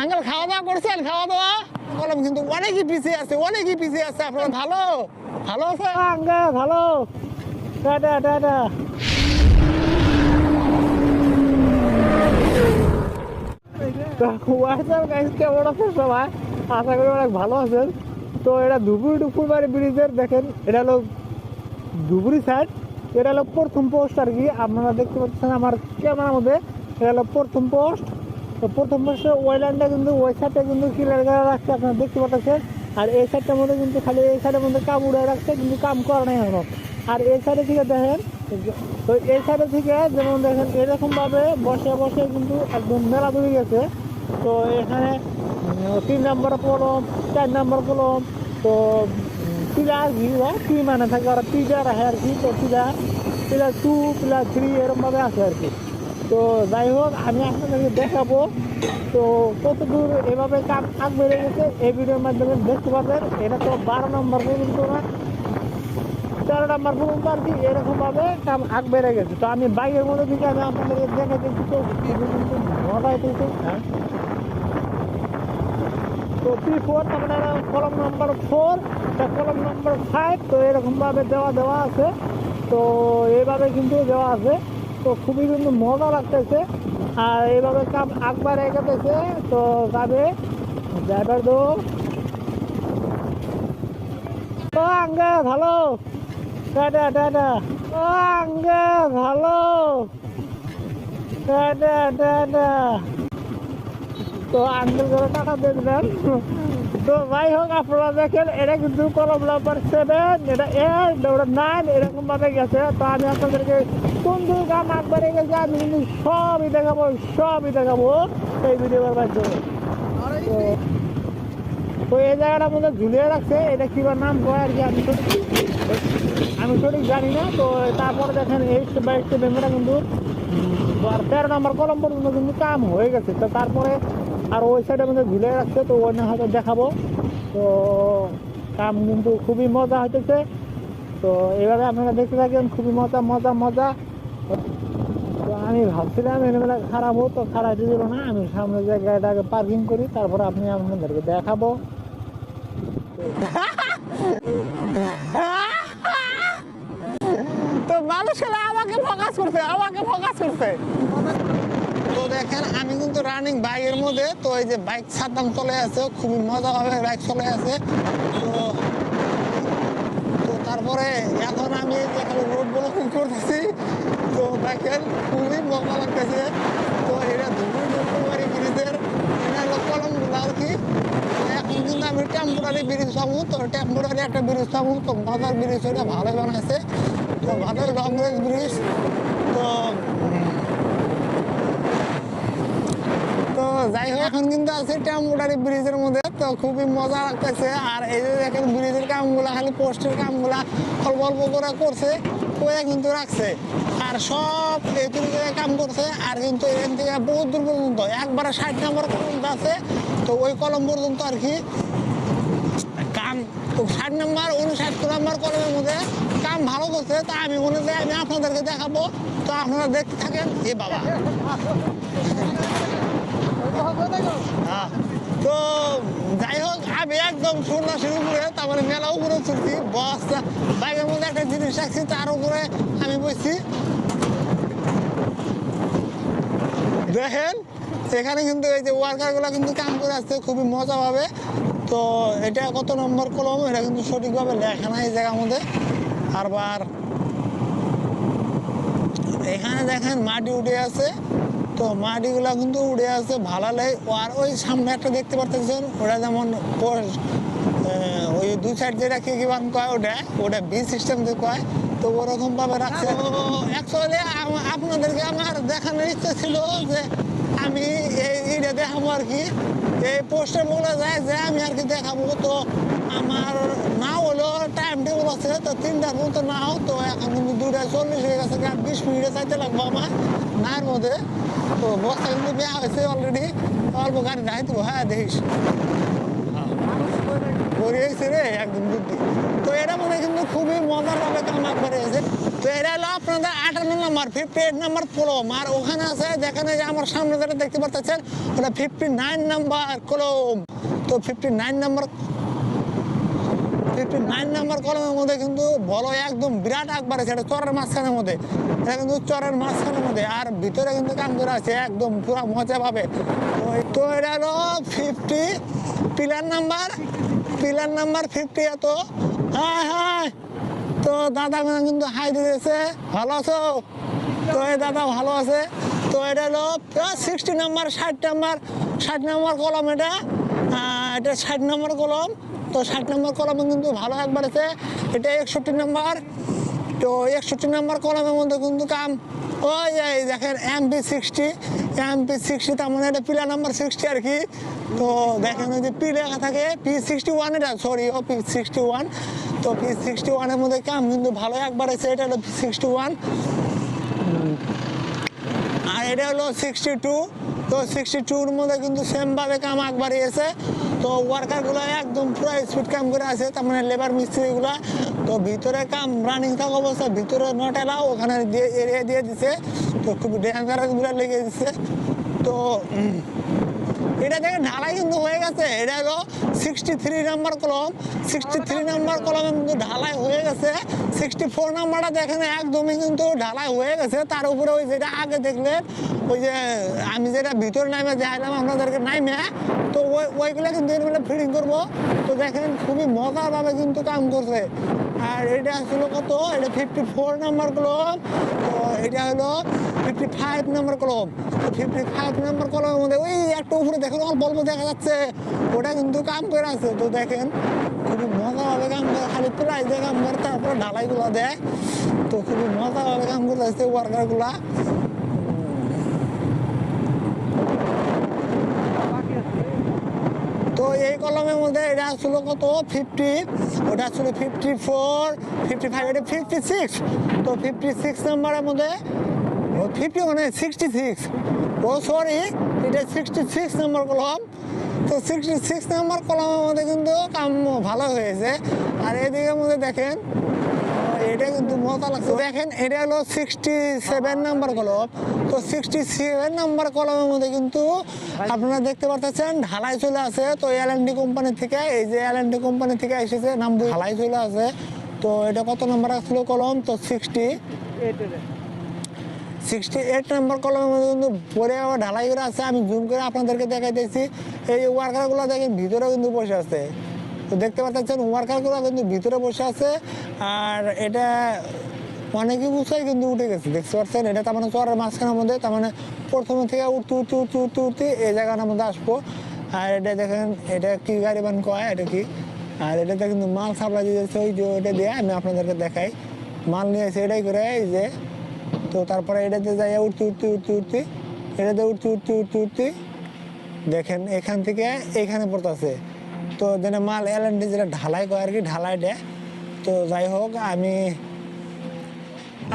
Uncle খাওয়া দাওয়া করছেন? খাওয়া দাওয়া বললাম কিন্তু অনেকই পিছিয়ে আছে, অনেকই পিছিয়ে আছে। আপনারা ভালো ভালো আছে আঙ্কেল? ভালো, টাটা টাটা। কেমন আছেন সবাই? আশা করি অনেক ভালো আছেন। তো এটা ধুবুরি ব্রিজের দেখেন, এটা হলো ধুবুরি সাইড। এটা হলো প্রথম পোস্ট আর কি, আপনারা দেখতে পাচ্ছেন আমার ক্যামেরার মধ্যে। এটা হলো প্রথম পোস্ট। তো প্রথম পোস্টের ওই লাইনটা কিন্তু ওই সাইডটা কিন্তু ক্লিয়ার করে রাখছে, আপনারা দেখতে পাচ্ছেন। আর এই সাইডটার মধ্যে কিন্তু খালি এই সাইডের মধ্যে কাম উড়ে রাখছে, কিন্তু কাম করে নাই এখনো। আর এই সাইডে থেকে দেখেন, তো এই সাইডে থেকে যেমন দেখেন এরকমভাবে বসে বসে কিন্তু একদম মেলা ধরে গেছে। তো এখানে 3 নম্বর কলম, 4 নম্বর কলম, তো পিলার কি কি মানে থাকে, ওরা পিলার আছে আর কি। তো পিলার 2 পিলার 3 এরকমভাবে আছে আর কি। তো যাই হোক, আমি আপনাদেরকে দেখাবো তো কতদূর এভাবে কাজ আগ বেড়ে গেছে এই ভিডিওর মাধ্যমে দেখতে পাবেন। এটা তো 12 নম্বর পর্যন্ত না, 13 নম্বর পর্যন্ত আর কি এরকমভাবে কাম আগ বেড়ে গেছে। তো আমি বাইকের মধ্যে থেকে আমি আপনাদেরকে দেখে দিচ্ছি। তো কিন্তু মজা হইতেছে। হ্যাঁ, তো P4 তারপরে কলম নম্বর 4, কলম নম্বর 5, তো এরকমভাবে দেওয়া আছে। তো এইভাবে কিন্তু দেওয়া আছে। তো খুবই কিন্তু মজা লাগতেছে। আর এইভাবে কাম একবার এগোতেছে। তো যাবে ড্রাইভার দো আঙ্গে ভালো, টাটা টাটা। ও আঙ্গে ভালো, টাটা টাটা। তো আঙ্কেল করে টাকা দেখবেন। তো যাই হোক, আপনারা দেখেন এটা কিন্তু কলম নাম্বার 7, এটা 8, ওটা 9 এরকম ভাবে গেছে। তো আমি আপনাদেরকে কোন কোন কাম একবারে গেছে আমি কিন্তু সবই দেখাবো এই ভিডিওর মাধ্যমে। তো এই জায়গাটার মধ্যে ঝুলিয়ে রাখছে, এটা কিবার নাম কয় আর কি, আমি সঠিক জানি না। তো তারপরে দেখেন এই স্টেপ বাই স্টেপ মেমোরা কিন্তু 13 নম্বর কলম পর্যন্ত কিন্তু কাম হয়ে গেছে। তো তারপরে আর ওই সাইডের মধ্যে ঝুলে রাখছে, তো ওই না হয়তো দেখাবো। তো কাম কিন্তু খুবই মজা হইতেছে। তো এইভাবে আপনারা দেখতে থাকেন, খুবই মজা। তো আমি ভাবছিলাম এগুলো খারাপ হোক, তো খারাপ দিল না। আমি সামনে যে গাড়িটাকে পার্কিং করি, তারপরে আপনি আপনাদেরকে দেখাবো। তো মানুষ আমাকে ফোকাস করছে। তো দেখেন আমি কিন্তু রানিং বাইকের মধ্যে, তো এই যে বাইক ছাড়তাম চলে আছে, খুবই মজাভাবে বাইক চলে আছে। তো তারপরে এখন আমি এখানে রোড ব্লকিং করতেছি। তো দেখেন খুবই মজা লাগতেছে। তো এটা ধুবুরি ব্রিজের কলমগুলো আর কি। এখন কিন্তু আমি টেম্পোরারি ব্রিজ পাবো। তো টেম্পোরারি একটা ব্রিজ পাবো। তো মজার ব্রিজ, ওটা ভালো বানাইছে। তো ভালো লংরেঞ্জ ব্রিজ। তো যাই হোক, এখন কিন্তু আছে টেম্পোরারি ব্রিজের মধ্যে। তো খুবই মজা লাগতেছে। আর এই যে দেখেন ব্রিজের কামগুলা, খালি পোস্টের কামগুলা অল্প অল্প করে করছে, ওরা কিন্তু রাখছে। আর সব এইটুকু কাম করছে। আর কিন্তু এখান থেকে বহুত দূর পর্যন্ত একবারে 60 নম্বর পর্যন্ত আছে। তো ওই কলম পর্যন্ত আর কি কাম 60 নম্বর 59 নম্বর কলমের মধ্যে কাম ভালো করছে। তা আমি মনে হয় আমি আপনাদেরকে দেখাবো। তো আপনারা দেখতে থাকেন। এ বাবা, তো যাই হোক, আমি একদম সন্ন্যাসীর উপরে, তার মানে মেলা উপরে চলছি। বস্তা বাইকের মধ্যে একটা জিনিস রাখছি, তার উপরে আমি বসছি। দেখেন এখানে কিন্তু এই যে ওয়ার্কারগুলো কিন্তু কাম করে আসছে খুবই মজা পাবে। তো এটা কত নম্বর কলম এটা কিন্তু সঠিকভাবে লেখা নাই এই জায়গার মধ্যে। আরবার এখানে দেখেন মাটি উঠে আছে। তো মাটিগুলা কিন্তু উড়ে আছে ভালালে। আর ওই সামনে একটা দেখতে পারতেছেন, ওটা যেমন ওই দুই সাইড যেটা কি বান কয়, ওটা বি সিস্টেম যে কয়। তো ওরকম ভাবে রাখছে। অ্যাকচুয়ালি আপনাদেরকে আমার দেখানোর ইচ্ছা ছিল যে আমি এইটা দেখাবো আর কি, এই পোস্টার বলে যায় যে আমি আর কি দেখাবো। তো আমার না হলো টাইম টেবিল আছে, তো 3টার মতো না হোক। তো এখন কিন্তু 2:40 হয়ে গেছে, 20 মিনিটে চাইতে লাগবো আমার নায়ের মধ্যে। তো বস্তা কিন্তু বেয়া হয়েছে অলরেডি, অল্প গাড়ি রাখতে। হ্যাঁ দেখিস পরিয়েছে রে একদম বুদ্ধি। তো এটা মনে কিন্তু খুবই মজার ভাবে কাম করে গেছে। তো এটা হলো আপনাদের 58 নম্বর 58 নম্বর কলম। আর ওখানে আছে দেখেন যে আমার সামনে যেটা দেখতে পাচ্ছেন ওটা 59 নম্বর কলম। তো 59 নম্বর কলমের মধ্যে কিন্তু বড় একদম বিরাট একবারে, সেটা চরের মাঝখানের মধ্যে, এটা কিন্তু চরের মাঝখানের মধ্যে, আর ভিতরে কিন্তু কাম করে আছে একদম পুরো মজা পাবে। তো এটা হলো 50 পিলার নাম্বার 50। এত হ্যাঁ হ্যাঁ, তো দাদা কিন্তু হাই দিয়েছে, ভালো আছো? তো এই দাদা ভালো আছে। তো এটা হলো 60 নম্বর 60 নম্বর কলম। এটা 60 নম্বর কলম। তো 60 নম্বর কলমে কিন্তু ভালো একবার আছে। এটা 61 নম্বর। তো 61 নম্বর কলমের মধ্যে কিন্তু কাম ওই দেখেন MP60, তার মানে এটা পিলার নাম্বার 60 আর কি। তো দেখেন ওই যে পি লেখা থাকে P61, এটা সরি P61। তো P61-এর মধ্যে কাম কিন্তু ভালো একবার আছে। এটা হলো P61 আর এটা হলো 62। তো 62-র মধ্যে কিন্তু সেমভাবে কাম একবারই আছে। তো ওয়ার্কারগুলো একদম পুরো স্পিড কাম করে আছে, তার মানে লেবার মিস্ত্রিগুলো। তো ভিতরে কাম রানিং থাকা অবস্থা, ভিতরে নটেলা ওখানে দিয়ে এরিয়া দিয়ে দিছে। তো খুব ডেঞ্জারাস বিরাট লেগে দিচ্ছে। তো এটা দেখে ঢালাই কিন্তু হয়ে গেছে। এটা হলো 63 নম্বর কলম। 63 নম্বর কলমের কিন্তু ঢালাই হয়ে গেছে। 64 নম্বরটা দেখেন একদমই কিন্তু ঢালাই হয়ে গেছে। তার উপরে ওই যেটা আগে দেখলেন ওই যে আমি যেটা ভিতরে নামে যাইলাম আপনাদেরকে নামে, তো ওইগুলো কিন্তু এর ফিটিং করবো। তো দেখেন খুবই মজাভাবে কিন্তু কাম করছে। আর এটা আসলে কত, এটা 54 নম্বর কলম। তো এটা হলো 55 নম্বর কলম। তো 55 নম্বর কলমের মধ্যে ওই একটা উপরে দেখেন অল্প দেখা যাচ্ছে, ওটা কিন্তু কাম করে আছে। তো দেখেন খুবই মজাভাবে কাম করে, খালি প্রায় যে কাম করে তারপরে ঢালাইগুলো দেয়। তো খুবই মজাভাবে কাম করতে আসছে ওয়ার্কারগুলা। তো এই কলমের মধ্যে এটা আসলে কত 50, ওটা আসলে 54, 55, এটা 56। তো 56 নম্বরের মধ্যে 50 মানে 66, ও সরি এটা 66 নম্বর কলম। তো 66 নম্বর কলমের মধ্যে কিন্তু কাম ভালো হয়েছে। আর এদিকের মধ্যে দেখেন এটা কিন্তু মজা লাগছে। দেখেন এটা হলো 67 নম্বর কলম। তো 67 নম্বর কলমের মধ্যে কিন্তু আপনারা দেখতে পাচ্ছেন ঢালাই চলে আছে। তো L&D কোম্পানি থেকে, এই যে L&D কোম্পানি থেকে এসেছে নাম ঢালাই চলে আছে। তো এটা কত নম্বর আসলো কলম? তো 68 নম্বর কলমের মধ্যে কিন্তু পরে আবার ঢালাই করে আছে। আমি জুম করে আপনাদেরকে দেখাইতেছি। এই ওয়ার্কারগুলো দেখেন ভিতরে কিন্তু বসে আছে। তো দেখতে পাচ্ছেন ওয়ার্কারগুলো কিন্তু ভিতরে বসে আছে। আর এটা অনেকই উঁচাই কিন্তু উঠে গেছে, দেখতে পাচ্ছেন। এটা তার মানে চরের মাঝখানের মধ্যে, তার মানে প্রথমে থেকে উঠতে এই জায়গাটার মধ্যে আসবো। আর এটা দেখেন এটা কি গাড়ি বান কয়, এটা কি, আর এটাতে কিন্তু মাল সাপ্লাই দিয়েছে। ওই যে ওইটা দিয়ে আমি আপনাদেরকে দেখাই, মাল নিয়ে এসে এটাই করে এই যে। তো তারপরে এটাতে যাই উঠতে এটাতে উঠতে দেখেন এখান থেকে এখানে পড়তেছে। তো যেন মাল L&D যেটা ঢালাই করে আর কি, ঢালাই দেয়। তো যাই হোক, আমি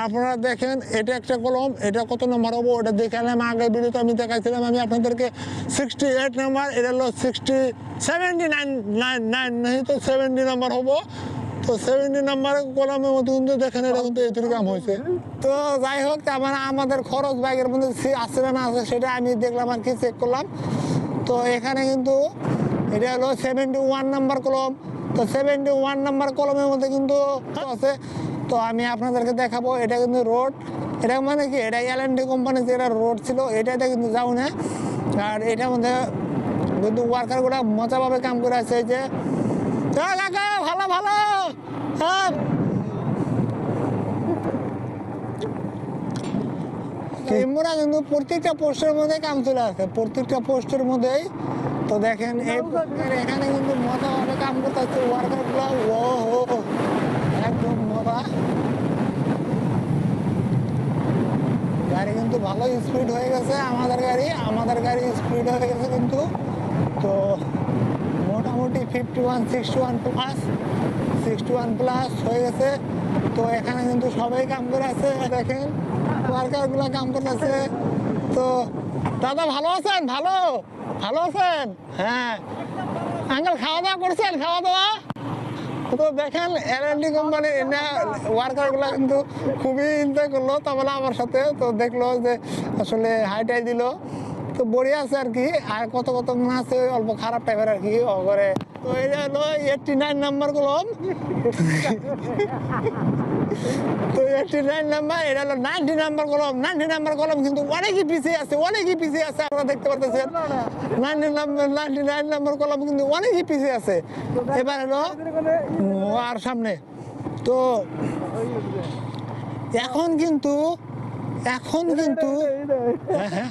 আপনারা দেখেন এটা একটা কলম, এটা কত নম্বর হবো ওটা দেখালাম আগের ভিডিওতে, আমি দেখাইছিলাম আমি আপনাদেরকে 68 নম্বর। এটা হলো 79 তো 70 নম্বর হবো। তো 70 নম্বর কলমের মধ্যে কিন্তু দেখেন এটা কিন্তু এটির কাম হয়েছে। তো যাই হোক, তার মানে আমাদের খরচ ব্যাগের মধ্যে আছে না আছে সেটা আমি দেখলাম আর কি, চেক করলাম। তো এখানে কিন্তু এটা হলো 71 নম্বর কলম। তো 71 নম্বর কলমের মধ্যে কিন্তু আছে। তো আমি আপনাদেরকে দেখাবো। এটা কিন্তু রোড, এটা মানে কি, এটা L&D কোম্পানি যেটা রোড ছিল এটাতে কিন্তু যাও না। আর এটার মধ্যে কিন্তু ওয়ার্কারগুলো মজাভাবে কাম করে আছে। যে ভালো ভালো হ্যাঁ আমরা কিন্তু প্রত্যেকটা পোস্টের মধ্যে কাম চলে আসে, প্রত্যেকটা পোস্টের মধ্যেই। তো দেখেন এখানে কিন্তু মজাভাবে কাম করতে হচ্ছে ওয়ার্কারগুলো। ও হো একদম মজা, গাড়ি কিন্তু ভালো স্পিড হয়ে গেছে। আমাদের গাড়ি স্পিড হয়ে গেছে কিন্তু। তো মোটামুটি 51, 61 প্লাস হয়ে গেছে। তো এখানে কিন্তু সবাই কাম করে আছে, দেখেন ওয়ার্কারগুলো কাম করতেছে। তো দাদা ভালো আছেন? ভালো আছেন? হ্যাঁ আঙ্কেল, খাওয়া দাওয়া করছেন? খাওয়া দাওয়া তো দেখেন এলএনডি কোম্পানি ওয়ার্কার গুলা কিন্তু খুবই এনজয় করলো তাহলে আমার সাথে, তো দেখলো যে আসলে হাইটাই দিল, তো বড়িয়া আছে আর কি। আর কত কত মনে আছে অল্প খারাপ টাইপের আর কি করে। তো এটা হলো 89 নাম্বার কলম। তো 89 নাম্বার, এটা হলো 90 নাম্বার কলম। 90 নাম্বার কলম কিন্তু অনেকই পিছিয়ে আছে, অনেকই পিছিয়ে আছে, আপনারা দেখতে পাচ্ছেন 99 নাম্বার কলম কিন্তু অনেকই পিছিয়ে আছে। এবার হলো আর সামনে তো এখন কিন্তু হ্যাঁ হ্যাঁ